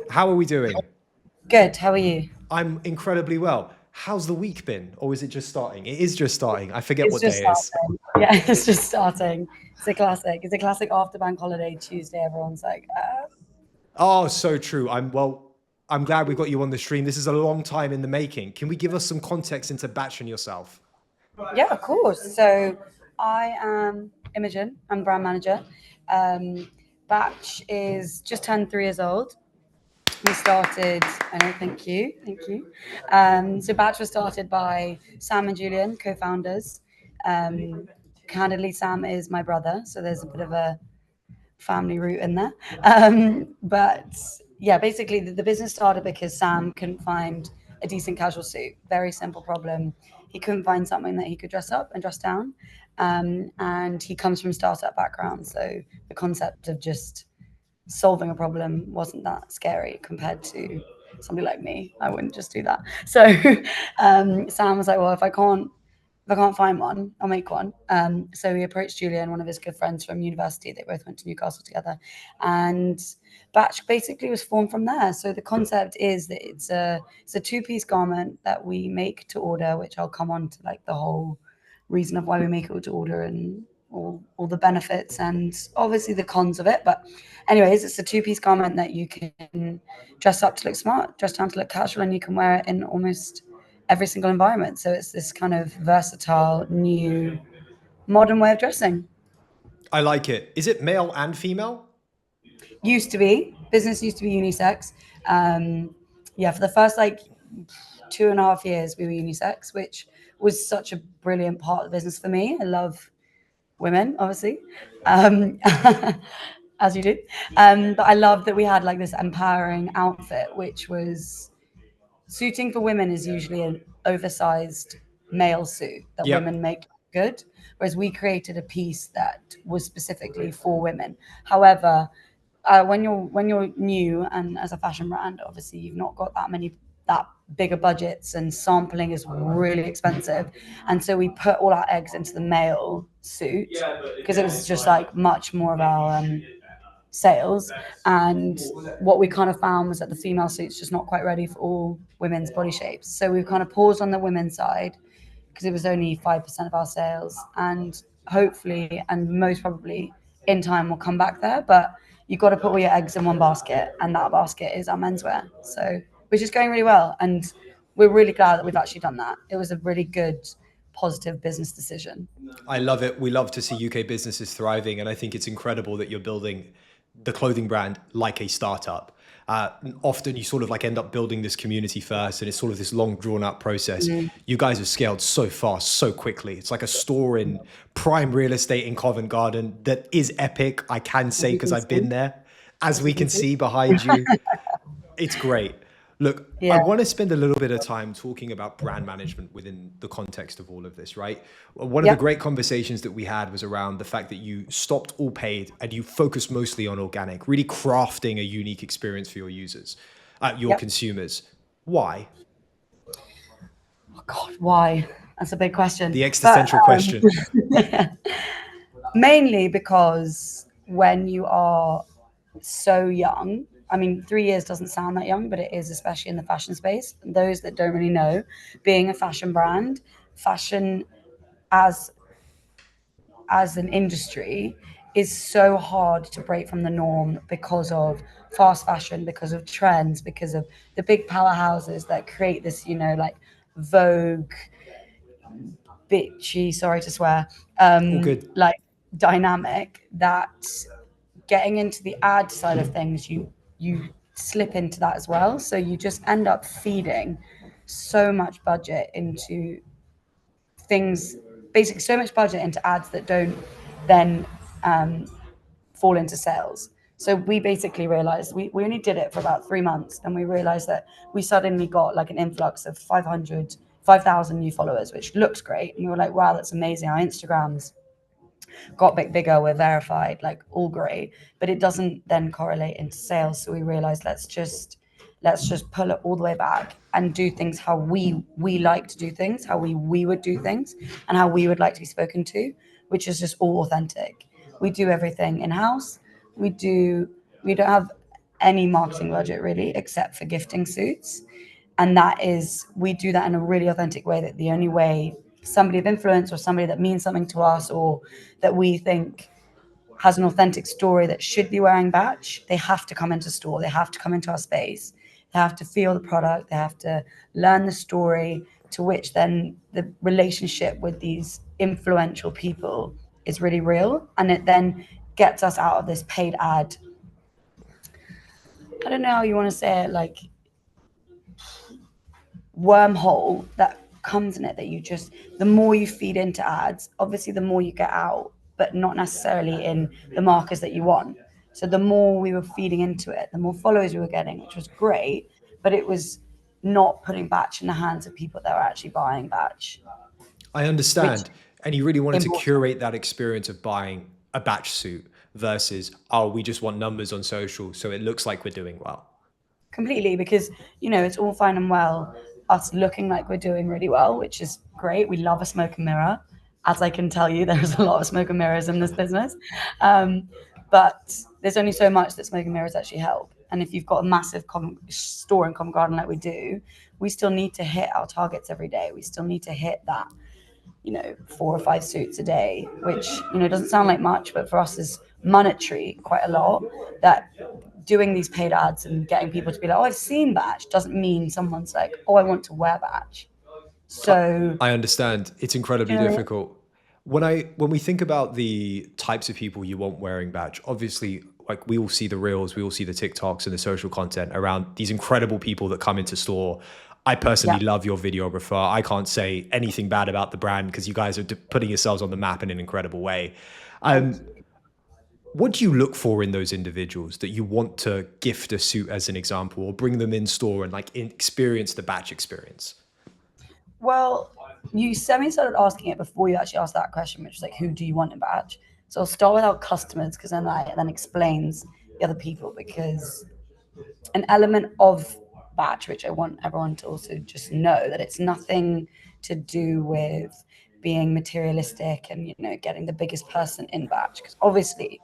How are we doing? Good. How are you? I'm incredibly well. How's the week been? Or is it just starting? It is just starting. I forget It's what just day it is. starting. Yeah, it's just starting. It's a classic. It's a classic after bank holiday Tuesday. Everyone's like, Oh, so true. I'm glad we got you on the stream. This is a long time in the making. Can we give us some context into Batch and yourself? yeah, of course. So I am Imogen. I'm brand manager. Batch is just turned 3 years old. We started, I know, thank you, thank you. So Batch was started by Sam and Julian, co-founders. Um, Candidly, Sam is my brother, so there's a bit of a family root in there. But yeah, basically the business started because Sam couldn't find a decent casual suit. Very simple problem. He couldn't find something that he could dress up and dress down. And he comes from startup background, so the concept of just solving a problem wasn't that scary compared to somebody like me. I wouldn't just do that. So Sam was like, well, if I can't find one, I'll make one. So we approached Julian, one of his good friends from university. They both went to Newcastle together, and Batch basically was formed from there. So the concept is that it's a two-piece garment that we make to order, which I'll come on to like the whole reason of why we make it to order and all the benefits and obviously the cons of it. But anyways, it's a two-piece garment that you can dress up to look smart, dress down to look casual, and you can wear it in almost every single environment. So it's this kind of versatile, new, modern way of dressing. I like it. Is it male and female? Used to be business used to be unisex. Um, yeah, for the first like 2.5 years, we were unisex, which was such a brilliant part of the business for me. I love women, obviously, um, as you do. But I love that we had like this empowering outfit, which was suiting for women is usually an oversized male suit that Yep. women make good, whereas we created a piece that was specifically for women. However, when you're new and as a fashion brand, obviously you've not got that bigger budgets and sampling is really expensive, and so we put all our eggs into the male suit because it was just like much more of our sales. And what we kind of found was that the female suit's just not quite ready for all women's body shapes. So we've kind of paused on the women's side because it was only 5% of our sales. And hopefully, and most probably in time, we'll come back there. But you've got to put all your eggs in one basket, and that basket is our menswear. So, which is going really well. And we're really glad that we've actually done that. It was a really good, positive business decision. I love it. We love to see UK businesses thriving. And I think it's incredible that you're building the clothing brand like a startup. Often you sort of like end up building this community first, and it's sort of this long drawn out process. Mm. You guys have scaled so fast, so quickly. It's like a store in prime real estate in Covent Garden that is epic. I can As say you because can I've been see. there. As As you we can can see. see behind you, it's great. Look, I Yeah. want to spend a little bit of time talking about brand management within the context of all of this, right? One of the Yep. great conversations that we had was around the fact that you stopped all paid and you focused mostly on organic, really crafting a unique experience for your users, your Yep. consumers. Why? Oh God, why? That's a big question. The But existential question. mainly because when you are so young, I mean, 3 years doesn't sound that young, but it is, especially in the fashion space. Those that don't really know, being a fashion brand, fashion as as an industry is so hard to break from the norm because of fast fashion, because of trends, because of the big powerhouses that create this, like Vogue, bitchy, sorry to swear, All good. like dynamic that getting into the ad side of things, you slip into that as well. So you just end up feeding so much budget into things, basically so much budget into ads that don't then um, fall into sales. So we basically realized we only did it for about 3 months, and we realized that we suddenly got like an influx of 5,000 new followers, which looks great. And we were like, wow, that's amazing. Our Instagrams got a bit bigger, we're verified, like all great, but it doesn't then correlate into sales. So we realized let's just pull it all the way back and do things how we like to do things, how we would do things, and how we would like to be spoken to, which is just all authentic. We do everything in house. We don't have any marketing budget really, except for gifting suits. And that is, we do that in a really authentic way, that the only way somebody of influence or somebody that means something to us or that we think has an authentic story that should be wearing Batch, they have to come into store, they have to come into our space, they have to feel the product, they have to learn the story, to which then the relationship with these influential people is really real. And it then gets us out of this paid ad, I don't know how you want to say it, like wormhole that comes in it, that you just, the more you feed into ads, obviously the more you get out, but not necessarily in the markers that you want. So the more we were feeding into it, the more followers we were getting, which was great, but it was not putting Batch in the hands of people that were actually buying Batch, I which understand. And you really wanted to important. curate that experience of buying a Batch suit versus, oh, we just want numbers on social, so it looks like we're doing well. Completely, because it's all fine and well us looking like we're doing really well, which is great. We love a smoke and mirror. As I can tell you, there's a lot of smoke and mirrors in this business, but there's only so much that smoke and mirrors actually help. And if you've got a massive store in Covent Garden like we do, we still need to hit our targets every day. We still need to hit that 4 or 5 suits a day, which doesn't sound like much, but for us is monetary quite a lot. That doing these paid ads and getting people to be like, oh, I've seen Batch, doesn't mean someone's like, oh, I want to wear Batch. So I understand. It's incredibly difficult. When we think about the types of people you want wearing Batch, obviously, like we all see the reels, we all see the TikToks and the social content around these incredible people that come into store. I personally yeah. love your videographer. I can't say anything bad about the brand because you guys are putting yourselves on the map in an incredible way. What do you look for in those individuals that you want to gift a suit as an example, or bring them in store and like experience the Batch experience? Well, you semi-started asking it before you actually asked that question, which is like, who do you want in Batch? So I'll start with our customers, because then that then explains the other people, because an element of Batch, which I want everyone to also just know, that it's nothing to do with being materialistic and getting the biggest person in Batch, because obviously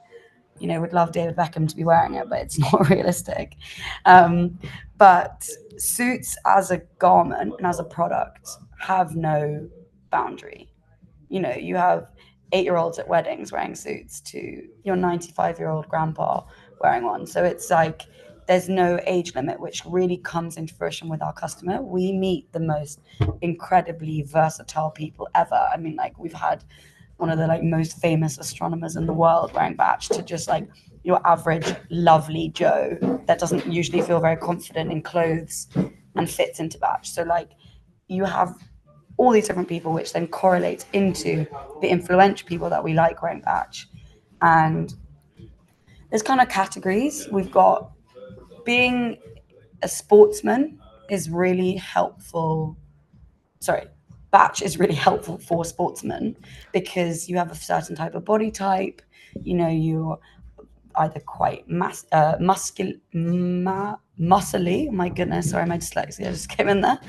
would love David Beckham to be wearing it, but it's not realistic. But suits as a garment and as a product have no boundary. You have 8-year-olds at weddings wearing suits to your 95-year-old grandpa wearing one. So it's like there's no age limit, which really comes into fruition with our customer. We meet the most incredibly versatile people ever. I mean, like, we've had one of the most famous astronomers in the world wearing Batch, to just like your average lovely Joe that doesn't usually feel very confident in clothes and fits into Batch. So like you have all these different people, which then correlates into the influential people that we like wearing Batch. And there's kind of categories. We've got being a sportsman is really helpful. Sorry, Batch is really helpful for sportsmen, because you have a certain type of body type. You're either quite muscly. My goodness, sorry, my dyslexia just came in there.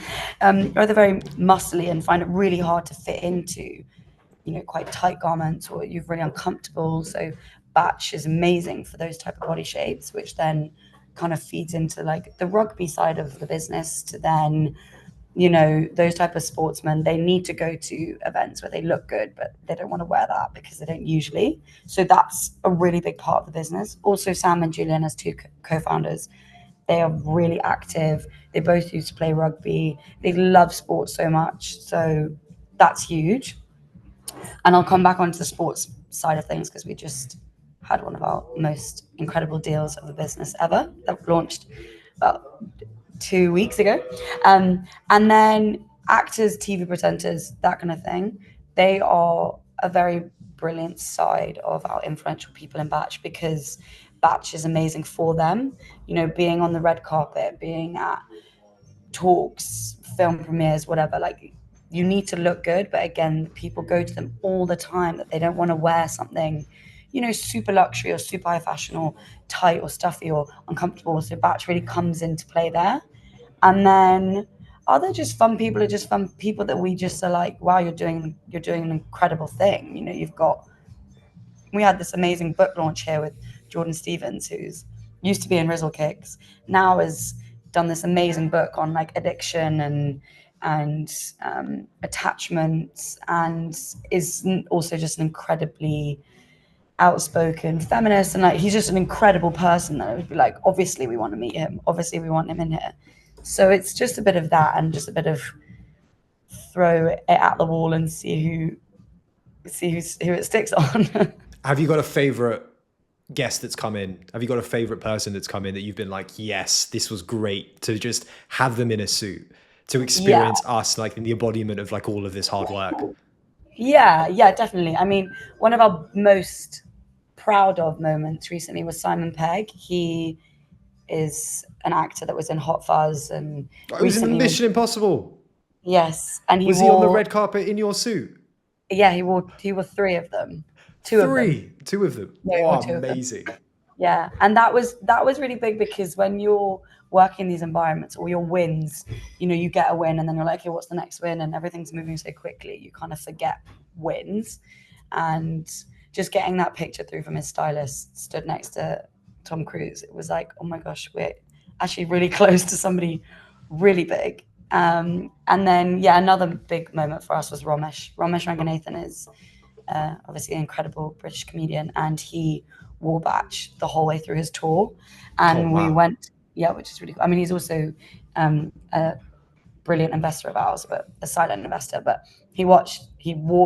You're either very muscly and find it really hard to fit into, quite tight garments, or you're really uncomfortable. So Batch is amazing for those type of body shapes, which then kind of feeds into like the rugby side of the business, to then those type of sportsmen, they need to go to events where they look good, but they don't want to wear that because they don't usually. So that's a really big part of the business. Also, Sam and Julian, as two co-founders, they are really active. They both used to play rugby. They love sports so much. So that's huge. And I'll come back onto the sports side of things, because we just had one of our most incredible deals of the business ever that launched about 2 weeks ago. And then actors, TV presenters, that kind of thing, they are a very brilliant side of our influential people in Batch, because Batch is amazing for them. Being on the red carpet, being at talks, film premieres, whatever, like, you need to look good. But again, people go to them all the time that they don't want to wear something super luxury or super high fashion or tight or stuffy or uncomfortable. So Batch really comes into play there. And then other just fun people are just fun people that we just are like, wow, you're doing an incredible thing. We had this amazing book launch here with Jordan Stevens, who's used to be in Rizzle Kicks, now has done this amazing book on like addiction and attachments, and is also just an incredibly outspoken feminist, and like he's just an incredible person that I would be like, obviously we want to meet him, obviously we want him in here. So it's just a bit of that, and just a bit of throw it at the wall and see who it sticks on. Have you got a favorite guest that's come in? Have you got a favorite person that's come in that you've been like, yes, this was great to just have them in a suit, to experience us like in the embodiment of like all of this hard work? Yeah, definitely. I mean, one of our most proud of moments recently was Simon Pegg. He is an actor that was in Hot Fuzz and It was in Mission Impossible. Yes, and Was he on the red carpet in your suit? Yeah, he wore 3 of them. Two of them. Yeah, oh, amazing. Yeah, and that was really big, because when you're working in these environments, or your wins, you get a win and then you're like, okay, what's the next win? And everything's moving so quickly, you kind of forget wins. And just getting that picture through from his stylist, stood next to Tom Cruise, it was like, oh my gosh, we're actually really close to somebody really big. And then, another big moment for us was Ramesh. Ramesh Ranganathan is obviously an incredible British comedian, and he wore Batch the whole way through his tour. And we went, which is really cool. I mean, he's also a brilliant investor of ours, but a silent investor. But he wore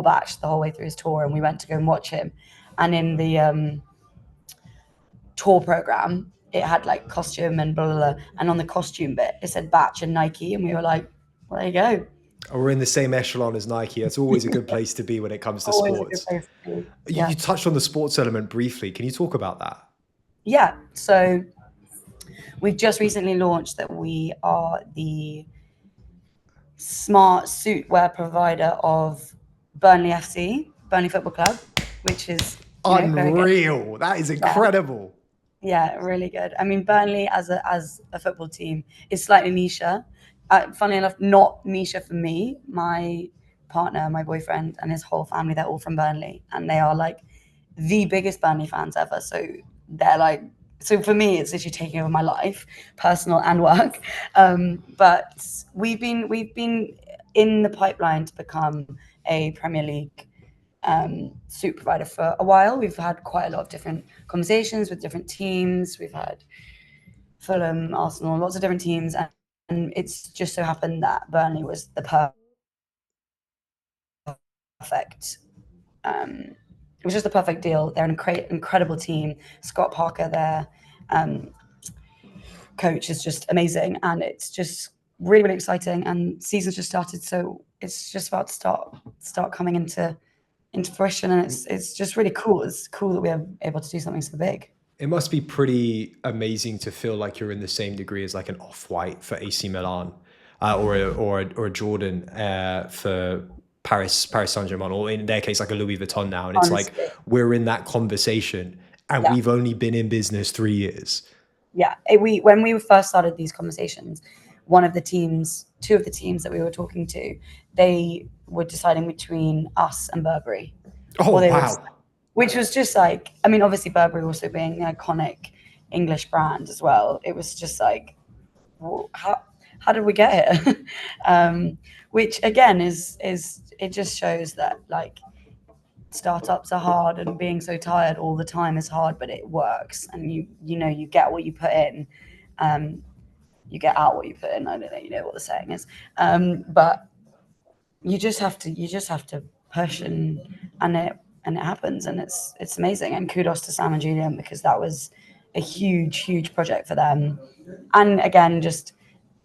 Batch the whole way through his tour, and we went to go and watch him. And in the tour program, it had like costume and blah, blah, blah. And on the costume bit, it said Batch and Nike. And we were like, well, there you go. We're in the same echelon as Nike. It's always a good place to be when it comes to sports. You touched on the sports element briefly. Can you talk about that? Yeah. So we've just recently launched that we are the smart suit wear provider of Burnley FC, Burnley Football Club, which is unreal. That is incredible. Yeah, really good. I mean, Burnley as a football team is slightly niche. Funnily enough, not niche for me. My partner, my boyfriend, and his whole family, they're all from Burnley, and they are like the biggest Burnley fans ever. So they're like, so for me, it's literally taking over my life, personal and work. But we've been in the pipeline to become a Premier League suit provider for a while. We've had quite a lot of different conversations with different teams. We've had Fulham, Arsenal, lots of different teams, and it's just so happened that Burnley was the perfect. It was just the perfect deal. They're an incredible team. Scott Parker, their coach, is just amazing, and it's just really, really exciting. And season's just started, so it's just about to start coming into fruition, and it's just really cool. It's cool that we are able to do something so big. It must be pretty amazing to feel like you're in the same degree as like an Off-White for AC Milan, or a Jordan for Paris Saint-Germain, or in their case like a Louis Vuitton now. And it's honestly, like we're in that conversation, and we've only been in business 3 years. Yeah, when we first started these conversations, two of the teams that we were talking to, they were deciding between us and Burberry. Oh, wow. Which was just like, I mean, obviously Burberry also being an iconic English brand as well. It was just like, well, how did we get here? Which again is it just shows that like startups are hard, and being so tired all the time is hard, but it works, and you get what you put in. You get out what you put in. I don't know, you know what the saying is. But you just have to push, and it happens, and it's amazing. And kudos to Sam and Julian, because that was a huge project for them. And again, just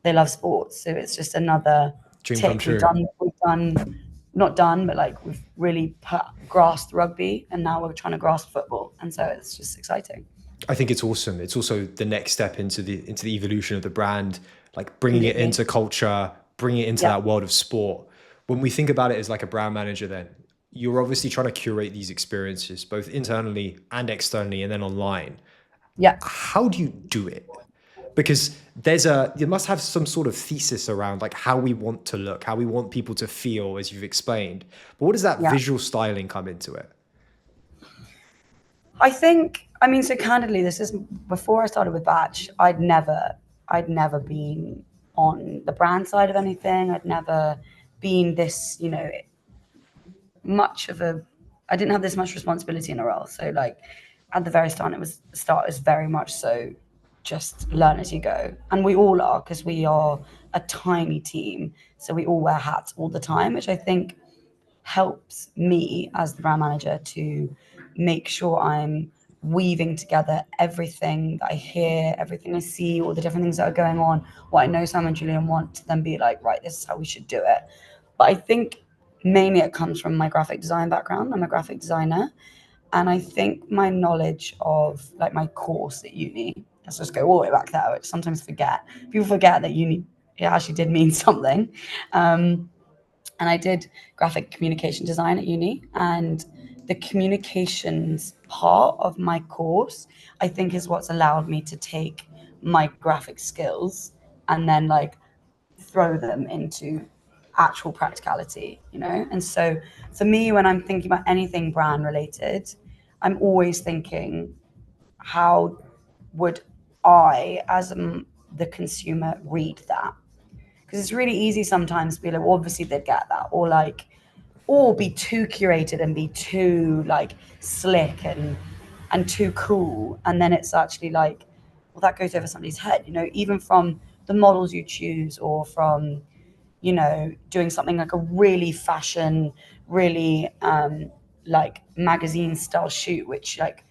they love sports, so it's just another dream come true. We've done not done, but like we've really grasped rugby, and now we're trying to grasp football, and so it's just exciting. I think it's awesome. It's also the next step into the evolution of the brand, like bringing it into culture, bringing it into that world of sport. When we think about it as like a brand manager, then you're obviously trying to curate these experiences, both internally and externally, and then online. Yeah. How do you do it? Because you must have some sort of thesis around like how we want to look, how we want people to feel, as you've explained. But what does that visual styling come into it? I think I mean, so candidly, this is before I started with Batch. I'd never been on the brand side of anything. I'd never been this, much of a. I didn't have this much responsibility in a role. So like, at the very start was very much so, just learn as you go, and we all are because we are a tiny team. So we all wear hats all the time, which I think helps me as the brand manager to make sure I'm weaving together everything that I hear, everything I see, all the different things that are going on, what I know Sam and Julian want to then be like, right, this is how we should do it. But I think mainly it comes from my graphic design background. I'm a graphic designer. And I think my knowledge of like my course at uni, let's just go all the way back there, which sometimes forget. People forget that uni, it actually did mean something. And I did graphic communication design at uni, and the communications part of my course, I think, is what's allowed me to take my graphic skills and then like throw them into actual practicality, And so for me, when I'm thinking about anything brand related, I'm always thinking, how would I, as the consumer, read that? Because it's really easy sometimes to be like, well, obviously they'd get that, or be too curated and be too like slick and too cool, and then it's actually like, well, that goes over somebody's head, even from the models you choose, or from doing something like a really fashion, really like magazine style shoot, which like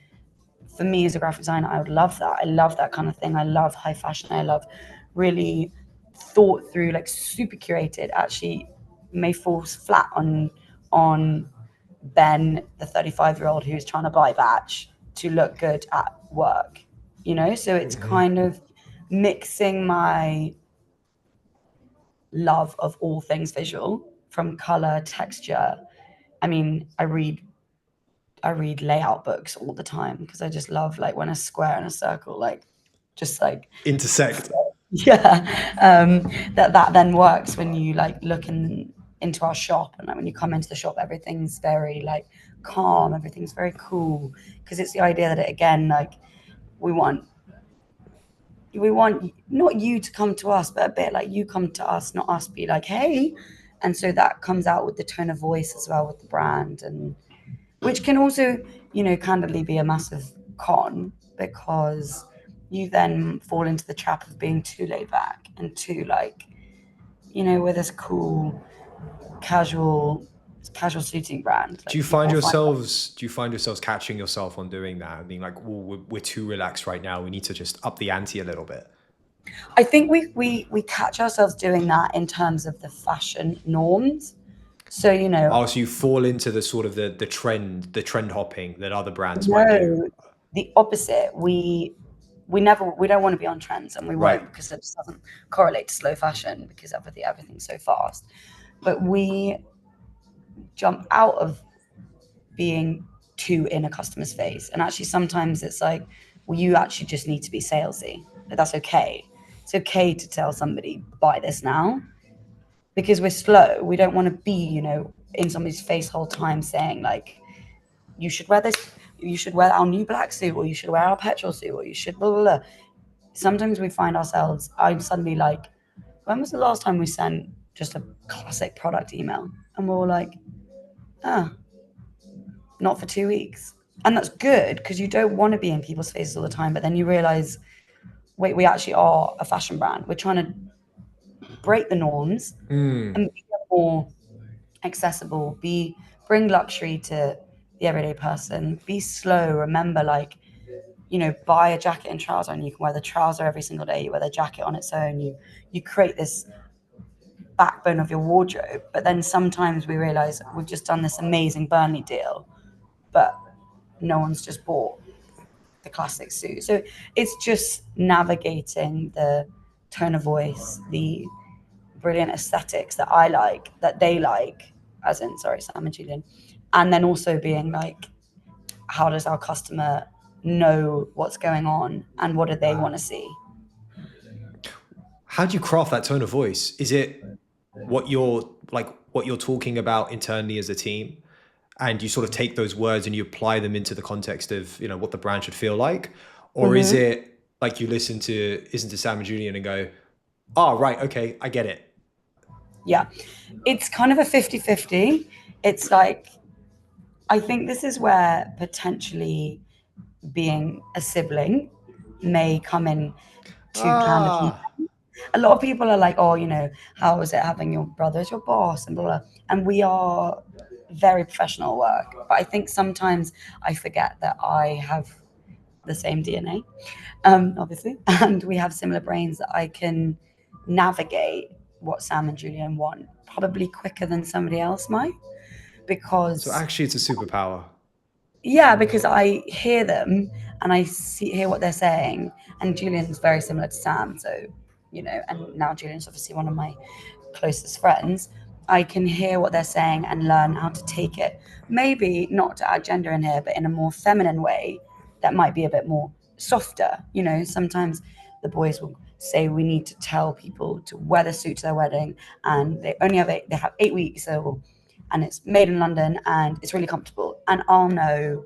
for me as a graphic designer, I would love that. I love that kind of thing. I love high fashion. I love really thought through, like super curated. Actually, may fall flat on Ben, the 35-year-old who's trying to buy Batch to look good at work. So it's kind of mixing my love of all things visual, from color, texture. I mean, I read layout books all the time because I just love like when a square and a circle like just like Intersect. yeah, that then works when you like look into our shop, and like when you come into the shop, everything's very like calm, everything's very cool, because it's the idea that again, like we want not you to come to us, but a bit like you come to us, not us be like, hey. And so that comes out with the tone of voice as well with the brand, and which can also, candidly be a massive con, because you then fall into the trap of being too laid back and too like, with this cool, casual, casual suiting brand. Do Like you find people find that. yourselves catching yourself on doing that and being like, "Oh, we're too relaxed right now. We need to just up the ante a little bit." I think we catch ourselves doing that in terms of the fashion norms. So, Oh, so you fall into the sort of the trend hopping that other brands might do. no, the opposite. We don't want to be on trends, and we Right. won't, because it just doesn't correlate to slow fashion, because everything's so fast. But we jump out of being too in a customer's face, and actually sometimes it's like, well, you actually just need to be salesy, but that's okay. It's okay to tell somebody, buy this now, because we're slow. We don't want to be, in somebody's face the whole time saying like, you should wear this, you should wear our new black suit, or you should wear our petrol suit, or you should blah, blah, blah. Sometimes we find ourselves, I'm suddenly like, when was the last time we sent just a classic product email? And we're all like, ah, not for 2 weeks. And that's good, because you don't want to be in people's faces all the time. But then you realize, wait, we actually are a fashion brand. We're trying to break the norms and be more accessible, bring luxury to the everyday person, be slow. Remember, like, buy a jacket and trouser, and you can wear the trouser every single day. You wear the jacket on its own. You create this backbone of your wardrobe. But then sometimes we realize we've just done this amazing Burnley deal, but no one's just bought the classic suit. So it's just navigating the tone of voice, the brilliant aesthetics that I like, that they like, as in, sorry, Sam and Julian, and then also being like, how does our customer know what's going on, and what do they want to see? How do you craft that tone of voice? Is it what you're talking about internally as a team? and you sort of take those words and you apply them into the context of, you know, what the brand should feel like? Or is Hmm. it like you listen to Sam and Julian and go, oh, right, okay, I get it. Yeah, it's kind of a 50-50. It's like, I think this is where potentially being a sibling may come in to kind of, Ah, a lot of people are like, oh, you know, how is it having your brother as your boss and blah, blah. And we are very professional at work. But I think sometimes I forget that I have the same DNA, obviously, and we have similar brains, that I can navigate what Sam and Julian want probably quicker than somebody else might, so because actually it's a superpower. yeah, because I hear them and hear what they're saying, and Julian's very similar to Sam, so you know, and now Julian's obviously one of my closest friends. I can hear what they're saying and learn how to take it. Maybe not to add gender in here, but in a more feminine way that might be a bit more softer. You know, sometimes the boys will say we need to tell people to wear the suit to their wedding, and they have 8 weeks, so, and it's made in London and it's really comfortable. And I'll know,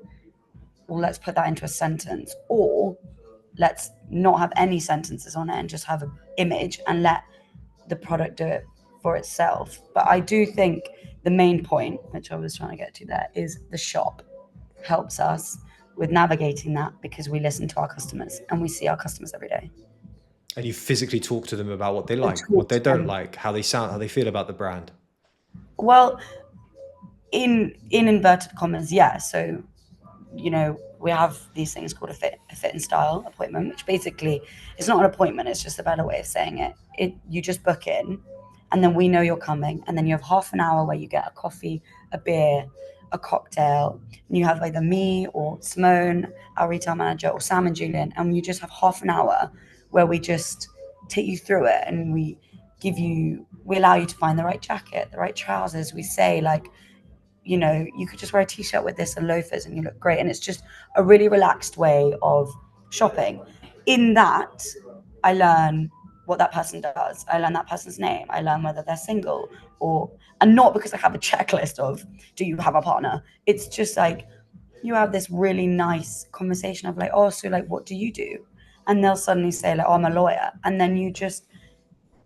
well, let's put that into a sentence, or let's not have any sentences on it and just have an image and let the product do it for itself. But I do think the main point, which I was trying to get to there, is the shop helps us with navigating that, because we listen to our customers and we see our customers every day. And you physically talk to them about what they We like, what talk they to don't them. like, how they sound, how they feel about the brand. Well, in inverted commas, yeah. So, you know, we have these things called a fit and style appointment, which basically is not an appointment, it's just a better way of saying it. You just book in, and then we know you're coming, and then you have half an hour where you get a coffee, a beer, a cocktail, and you have either me or Simone, our retail manager, or Sam and Julian, and you just have half an hour where we just take you through it, and we allow you to find the right jacket, the right trousers. We say, like, you know, you could just wear a t-shirt with this and loafers and you look great. And it's just a really relaxed way of shopping. In that, I learn what that person does. I learn that person's name. I learn whether they're single, or, and not because I have a checklist of, do you have a partner? It's just like, you have this really nice conversation of like, oh, so like, what do you do? And they'll suddenly say like, oh, I'm a lawyer. And then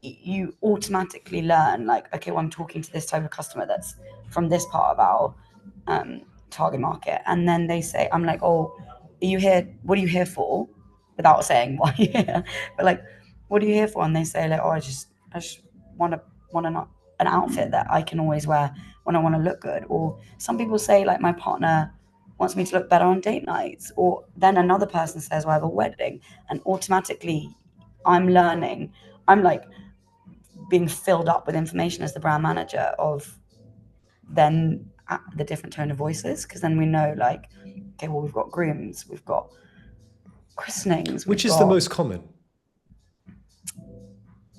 you automatically learn, like, okay, well, I'm talking to this type of customer that's from this part of our target market. And then they say, I'm like, oh, are you here? What are you here for? Without saying why you're here, but like, what are you here for? And they say like, oh, I just want an outfit that I can always wear when I want to look good. Or some people say like, my partner wants me to look better on date nights. Or then another person says, well, I have a wedding, and automatically I'm learning. I'm like being filled up with information as the brand manager of then the different tone of voices, because then we know like, okay, well, we've got grooms, we've got christenings, Which we've is the got, most common?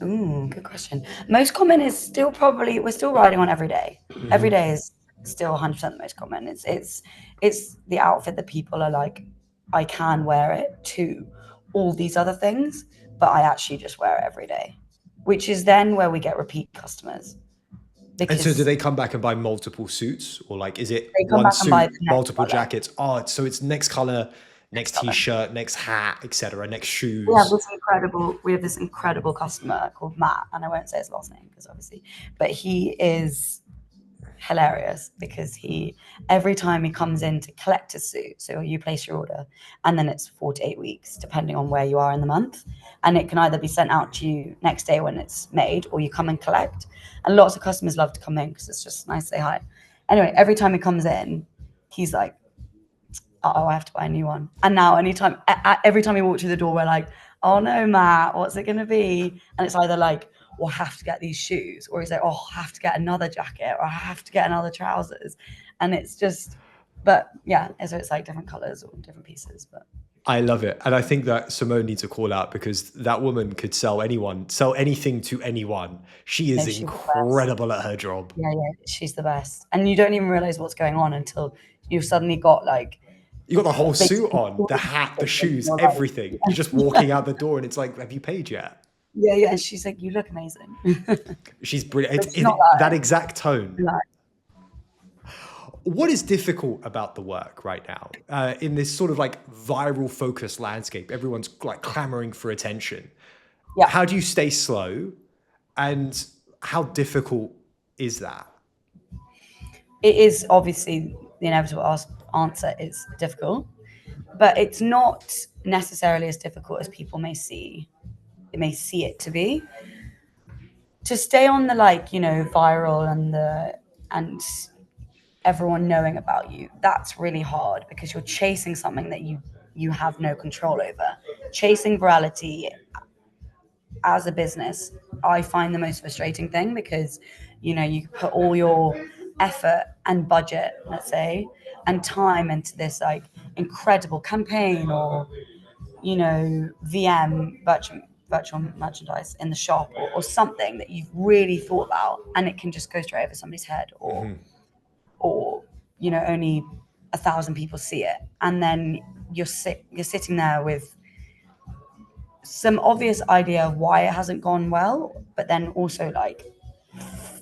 ooh, good question. Most common is still probably, we're still riding on every day. Every day is still 100% the most common. It's the outfit that people are like, I can wear it to all these other things, but I actually just wear it every day, which is then where we get repeat customers, And so do because they come back and buy multiple suits, or like is it they come one back and buy suit, the next multiple color. jackets? Oh, so it's next color, Next next color. t-shirt, next hat, etc., next We have shoes. this incredible customer called Matt, and I won't say his last name because obviously, but he is hilarious, because every time he comes in to collect a suit, so you place your order, and then it's 4 to 8 weeks depending on where you are in the month, and it can either be sent out to you next day when it's made, or you come and collect. And lots of customers love to come in because it's just nice to say hi. Anyway, every time he comes in, he's like, oh, I have to buy a new one. And now every time we walk through the door, we're like, oh no, Matt, what's it going to be? And it's either like, well, I have to get these shoes, or he's like, oh, I have to get another jacket, or I have to get another trousers. And it's just, but yeah, so it's like different colors or different pieces. But I love it. And I think that Simone needs a call out, because that woman could sell anything to anyone. She no, is she's the best. incredible at her job. Yeah, yeah, she's the best. And you don't even realize what's going on until you've suddenly got like You got the whole suit basically on, the hat, the and shoes, you're everything. You're like, just walking out the door and it's like, have you paid yet? yeah, yeah. And she's like, you look amazing. She's brilliant. But she's not That exact tone. like, What is difficult about the work right now in this sort of like viral focused landscape? Everyone's like clamoring for attention. Yeah. How do you stay slow, and how difficult is that? It is obviously the inevitable answer is difficult, but it's not necessarily as difficult as people may see it to be. To stay on the viral and everyone knowing about you, that's really hard because you're chasing something that you have no control over. Chasing virality as a business, I find the most frustrating thing because you put all your effort and budget, let's say, and time into this like incredible campaign or VM virtual merchandise in the shop or something that you've really thought about, and it can just go straight over somebody's head or only 1,000 people see it, and then you're sitting there with some obvious idea of why it hasn't gone well, but then also like,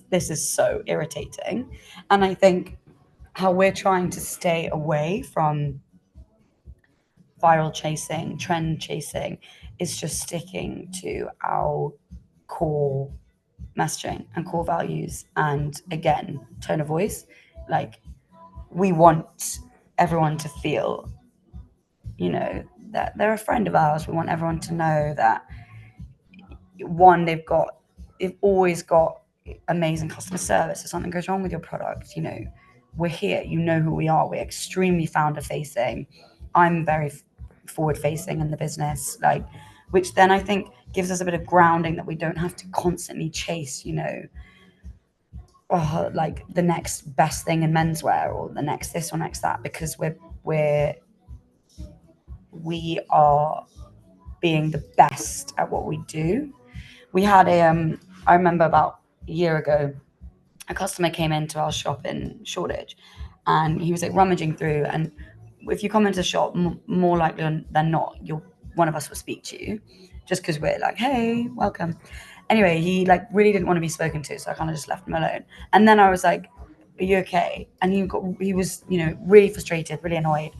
this is so irritating. And I think how we're trying to stay away from viral chasing, trend chasing, is just sticking to our core messaging and core values. And again, tone of voice. Like, we want everyone to feel, that they're a friend of ours. We want everyone to know that, one, they've always got amazing customer service. If something goes wrong with your product, we're here. You know who we are. We're extremely founder facing. I'm very forward facing in the business, which then I think gives us a bit of grounding that we don't have to constantly chase, like the next best thing in menswear or the next this or next that, because we are being the best at what we do. We had I remember about a year ago, a customer came into our shop in Shoreditch, and he was like rummaging through. And if you come into the shop, more likely than not, one of us will speak to you, just because we're like, hey, welcome. Anyway, he like really didn't want to be spoken to, so I kind of just left him alone. And then I was like, are you okay? And he was really frustrated, really annoyed,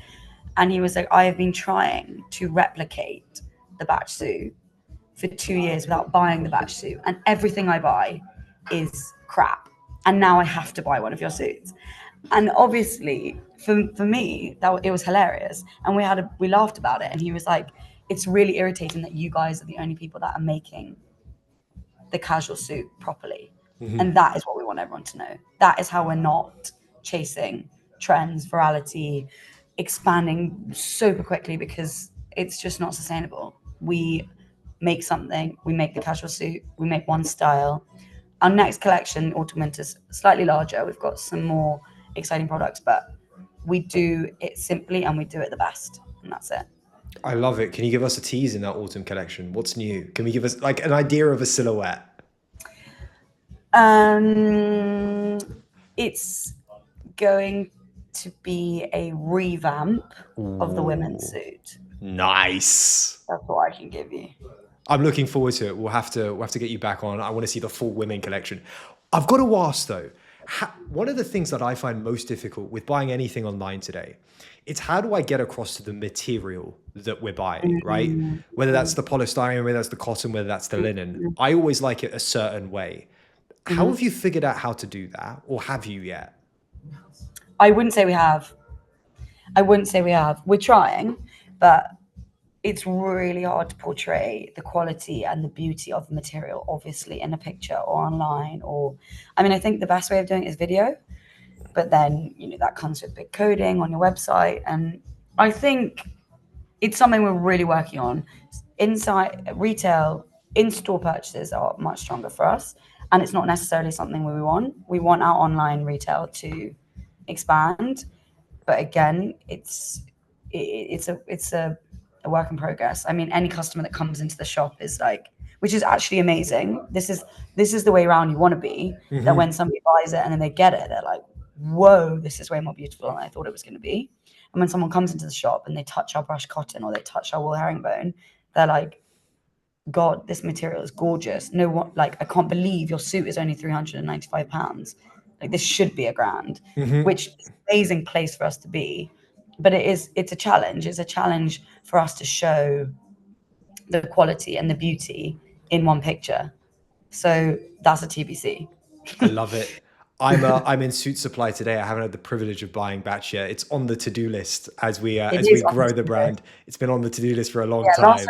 and he was like, I have been trying to replicate the batch suit for 2 years without buying the batch suit, and everything I buy is crap, and now I have to buy one of your suits. And obviously for me, it was hilarious, and we laughed about it. And he was like, it's really irritating that you guys are the only people that are making the casual suit properly. And that is what we want everyone to know. That is how we're not chasing trends, virality, expanding super quickly, because it's just not sustainable. We make something, we make the casual suit, we make one style. Our next collection, autumn winter, is slightly larger. We've got some more exciting products, but we do it simply and we do it the best, and that's it. I love it. Can you give us a tease in that autumn collection? What's new? Can we give us like an idea of a silhouette? It's going to be a revamp of the women's suit. Nice. That's what I can give you. I'm looking forward to it. We'll have to get you back on. I want to see the full women collection. I've got to ask though, one of the things that I find most difficult with buying anything online today, it's how do I get across to the material that we're buying, right? Whether that's the polystyrene, whether that's the cotton, whether that's the linen. I always like it a certain way. How have you figured out how to do that, or have you yet? I wouldn't say we have. We're trying, but it's really hard to portray the quality and the beauty of the material, obviously, in a picture or online. I think the best way of doing it is video, but then, that comes with big coding on your website. And I think it's something we're really working on. Inside retail, in-store purchases are much stronger for us, and it's not necessarily something we want. We want our online retail to expand, but again, it's a work in progress. I mean, any customer that comes into the shop is like, which is actually amazing. This is the way around you want to be. That when somebody buys it and then they get it, they're like, whoa, this is way more beautiful than I thought it was going to be. And when someone comes into the shop and they touch our brushed cotton or they touch our wool herringbone, they're like, God, this material is gorgeous. No one, like, I can't believe your suit is only £395. Like this should be a grand, Mm-hmm. which is an amazing place for us to be. But it's a challenge. It's a challenge for us to show the quality and the beauty in one picture. So that's a TBC. I love it. I'm in suit supply today. I haven't had the privilege of buying Batch yet. It's on the to-do list It as we is on grow the the to-do brand. It's been on the to-do list for a long Yeah, time.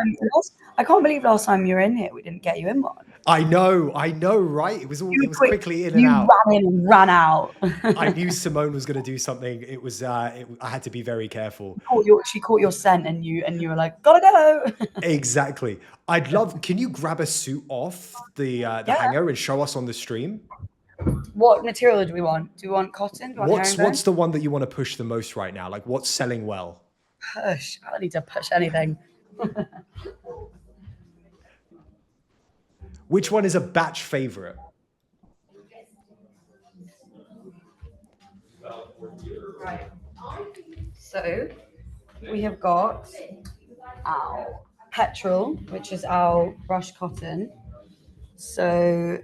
I can't believe last time you were in here, we didn't get you in one. I know, right? It was quickly in and You out. ran in and ran out. I knew Simone was going to do something. I had to be very careful. She caught your scent, and you were like, gotta go. Exactly. Can you grab a suit off the hanger and show us on the stream? What material do we want? Do we want cotton? Do we want herringbone? What's the one that you want to push the most right now? Like what's selling well? Push. I don't need to push anything. Which one is a Batch favorite? Right. So we have got our petrol, which is our brushed cotton. So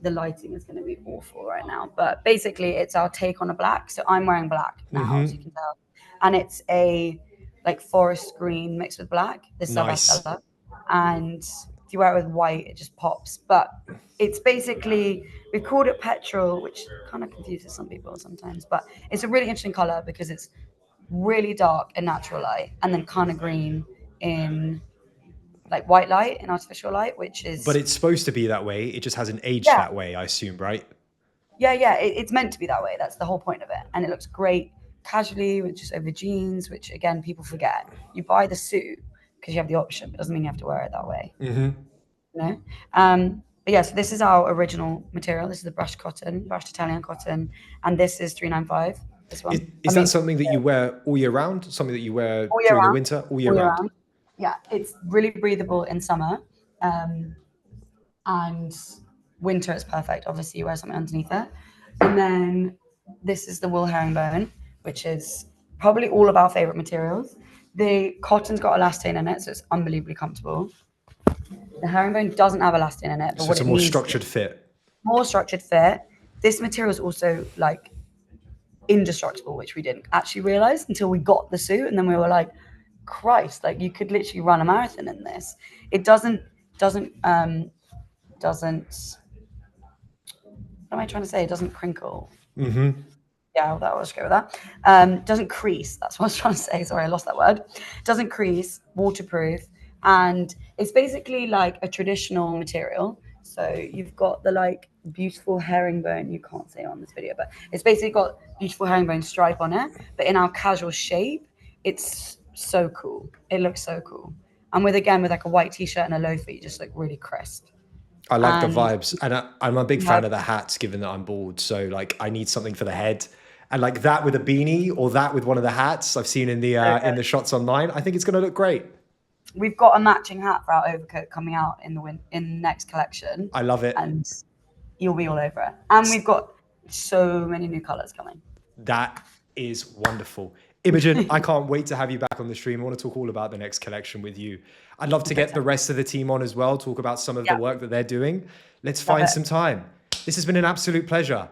the lighting is going to be awful right now, but basically it's our take on a black. So I'm wearing black now, as you can tell, and it's a like forest green mixed with black. This is our best color, and if you wear it with white, it just pops. But it's basically, we've called it petrol, which kind of confuses some people sometimes, but it's a really interesting color because it's really dark in natural light and then kind of green in like white light and artificial light, which is... But it's supposed to be that way. It just hasn't aged that way, I assume, right? Yeah. It's meant to be that way. That's the whole point of it. And it looks great casually with just over jeans, which again, people forget. You buy the suit because you have the option, but it doesn't mean you have to wear it that way. Mm-hmm. You know? But yeah, so this is our original material. This is the brushed Italian cotton, and this is 395. This one. Is that something that you wear all year round? Something that you wear during the winter, all year round? Yeah, it's really breathable in summer, and winter is perfect. Obviously, you wear something underneath it. And then this is the wool herringbone, which is probably all of our favorite materials. The cotton's got elastane in it, so it's unbelievably comfortable. The herringbone doesn't have elastane in it, but so it's a more structured fit. More structured fit. This material is also like indestructible, which we didn't actually realize until we got the suit, and then we were like, Christ, like you could literally run a marathon in this. It doesn't what am I trying to say? It doesn't crinkle. Mm-hmm. Yeah, that was go with that. Doesn't crease. That's what I was trying to say. Sorry, I lost that word. Doesn't crease, waterproof, and it's basically like a traditional material. So you've got the like beautiful herringbone. You can't see it on this video, but it's basically got beautiful herringbone stripe on it, but in our casual shape. It's so cool. It looks so cool. And with like a white t-shirt and a loafer, you just look really crisp. I like the vibes, and I'm a big fan of the hats, given that I'm bald. So like, I need something for the head, and like that with a beanie or that with one of the hats I've seen in the shots online. I think it's going to look great. We've got a matching hat for our overcoat coming out in the next collection. I love it, and you'll be all over it. And we've got so many new colors coming. That is wonderful. Imogen, I can't wait to have you back on the stream. I want to talk all about the next collection with you. I'd love to get the rest of the team on as well, talk about some of the work that they're doing. Let's find some time. This has been an absolute pleasure.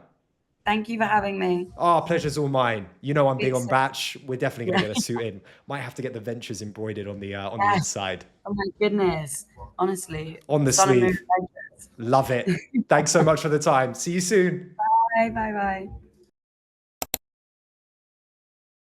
Thank you for having me. Oh, pleasure's all mine. You know I'm big on Batch. We're definitely going to get a suit in. Might have to get the Ventures embroidered on the inside. Oh my goodness. Honestly. On the sleeve. Love it. Thanks so much for the time. See you soon. Bye.